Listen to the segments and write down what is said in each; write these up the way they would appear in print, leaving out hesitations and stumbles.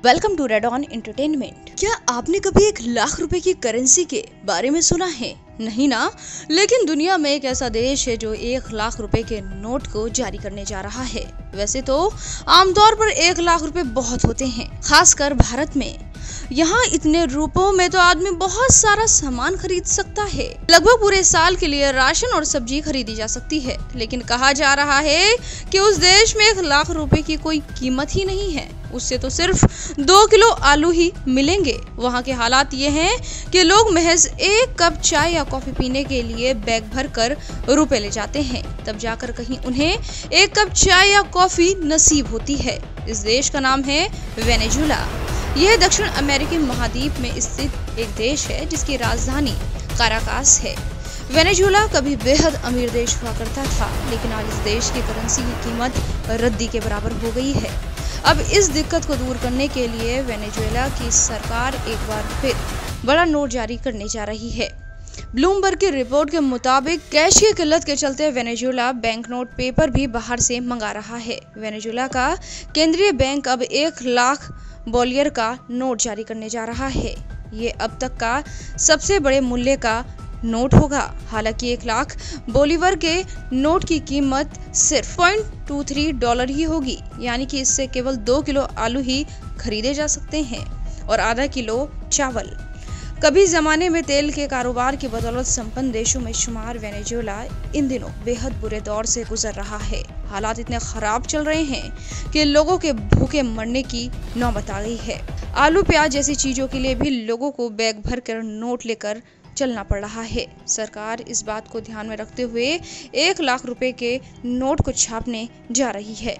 Welcome to red on entertainment. क्या आपने कभी 1,00,000 रुपए की करेंसी के बारे में सुना है? नहीं ना, लेकिन दुनिया में एक ऐसा देश है जो 1,00,000 रुपए के नोट को जारी करने जा रहा है। वैसे तो आमतौर पर 1,00,000 रुपए बहुत होते हैं, खासकर भारत में। यहाँ इतने रुपयों में तो आदमी बहुत सारा सामान खरीद सकता है। लगभग पूरे साल के लिए राशन और सब्जी खरीदी जा सकती है। लेकिन कहा जा रहा है कि उस देश में 1,00,000 रुपए की कोई कीमत ही नहीं है। उससे तो सिर्फ 2 किलो आलू ही मिलेंगे। वहाँ के हालात ये हैं कि लोग महज 1 कप चाय या कॉफी पीने के लिए बैग भर कर रुपए ले जाते हैं, तब जाकर कहीं उन्हें 1 कप चाय या कॉफी नसीब होती है। इस देश का नाम है वेनेजुला। यह दक्षिण अमेरिकी महाद्वीप में स्थित एक देश है जिसकी राजधानी काराकास है। वेनेजुला कभी बेहद अमीर देश हुआ करता था, लेकिन आज इस देश की करेंसी की कीमत रद्दी के बराबर हो गई है। अब इस दिक्कत को दूर करने के लिए वेनेजुएला की सरकार एक बार फिर बड़ा नोट जारी करने जा रही है। ब्लूमबर्ग की रिपोर्ट के मुताबिक कैश की किल्लत के चलते वेनेजुएला बैंक नोट पेपर भी बाहर से मंगा रहा है। वेनेजुएला का केंद्रीय बैंक अब 1,00,000 बोलियर का नोट जारी करने जा रहा है। ये अब तक का सबसे बड़े मूल्य का नोट होगा। हालांकि 1,00,000 बोलीवर के नोट की कीमत सिर्फ $0.23 ही होगी, यानी कि इससे केवल 2 किलो आलू ही खरीदे जा सकते हैं और आधा किलो चावल। कभी जमाने में तेल के कारोबार की बदौलत संपन्न देशों में शुमार वेनेजुएला इन दिनों बेहद बुरे दौर से गुजर रहा है। हालात इतने खराब चल रहे हैं कि लोगों के भूखे मरने की नौबत आ गई है। आलू प्याज जैसी चीजों के लिए भी लोगों को बैग भर कर नोट लेकर चलना पड़ रहा है। सरकार इस बात को ध्यान में रखते हुए 1,00,000 रुपए के नोट को छापने जा रही है,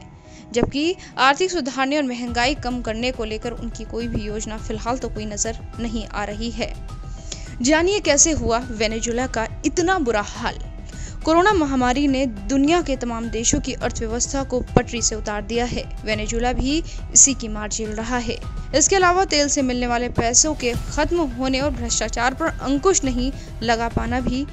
जबकि आर्थिक सुधारने और महंगाई कम करने को लेकर उनकी कोई भी योजना फिलहाल तो कोई नजर नहीं आ रही है। जानिए कैसे हुआ वेनेजुएला का इतना बुरा हाल। कोरोना महामारी ने दुनिया के तमाम देशों की अर्थव्यवस्था को पटरी से उतार दिया है। वेनेजुएला भी इसी की मार झेल रहा है। इसके अलावा तेल से मिलने वाले पैसों के खत्म होने और भ्रष्टाचार पर अंकुश नहीं लगा पाना भी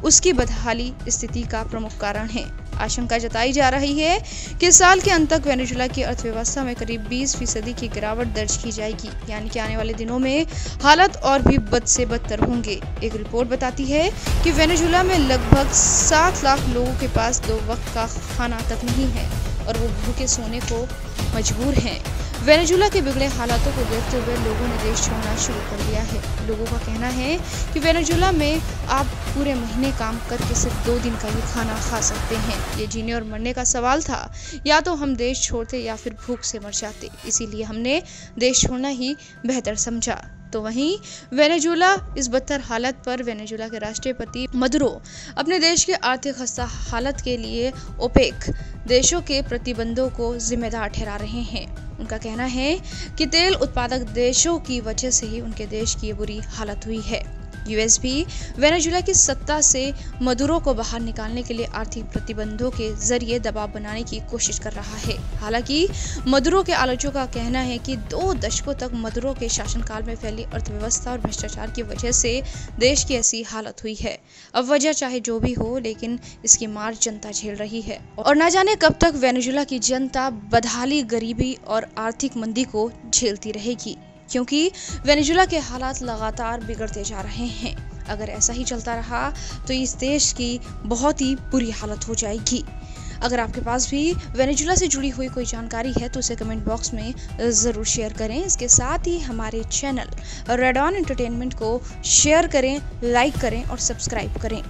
उसकी बदहाली स्थिति का प्रमुख कारण है। आशंका जताई जा रही है कि साल के अंत तक वेनेजुएला की अर्थव्यवस्था में करीब 20% की गिरावट दर्ज की जाएगी, यानी कि आने वाले दिनों में हालत और भी बद से बदतर होंगे। एक रिपोर्ट बताती है कि वेनेजुएला में लगभग 7 लाख लोगों के पास 2 वक्त का खाना तक नहीं है और वो भूखे सोने को मजबूर हैं। वेनेजुएला के बिगड़े हालातों को देखते हुए लोगों ने देश छोड़ना शुरू कर दिया है। लोगों का कहना है कि वेनेजुएला में आप पूरे महीने काम करके सिर्फ 2 दिन का ही खाना खा सकते हैं। ये जीने और मरने का सवाल था। या तो हम देश छोड़ते या फिर भूख से मर जाते, इसीलिए हमने देश छोड़ना ही बेहतर समझा। तो वहीं वेनेजुएला इस बदतर हालत पर वेनेजुएला के राष्ट्रपति मदुरो अपने देश के आर्थिक खस्ता हालत के लिए ओपेक देशों के प्रतिबंधों को जिम्मेदार ठहरा रहे हैं। उनका कहना है कि तेल उत्पादक देशों की वजह से ही उनके देश की बुरी हालत हुई है। यूएस भी वेनेजुएला की सत्ता से मदुरो को बाहर निकालने के लिए आर्थिक प्रतिबंधों के जरिए दबाव बनाने की कोशिश कर रहा है। हालांकि मदुरो के आलोचकों का कहना है कि 2 दशकों तक मदुरो के शासनकाल में फैली अर्थव्यवस्था और भ्रष्टाचार की वजह से देश की ऐसी हालत हुई है। अब वजह चाहे जो भी हो, लेकिन इसकी मार जनता झेल रही है और न जाने कब तक वेनेजुएला की जनता बदहाली, गरीबी और आर्थिक मंदी को झेलती रहेगी, क्योंकि वेनेजुएला के हालात लगातार बिगड़ते जा रहे हैं। अगर ऐसा ही चलता रहा तो इस देश की बहुत ही बुरी हालत हो जाएगी। अगर आपके पास भी वेनेजुएला से जुड़ी हुई कोई जानकारी है तो उसे कमेंट बॉक्स में ज़रूर शेयर करें। इसके साथ ही हमारे चैनल रेड ऑन एंटरटेनमेंट को शेयर करें, लाइक करें और सब्सक्राइब करें।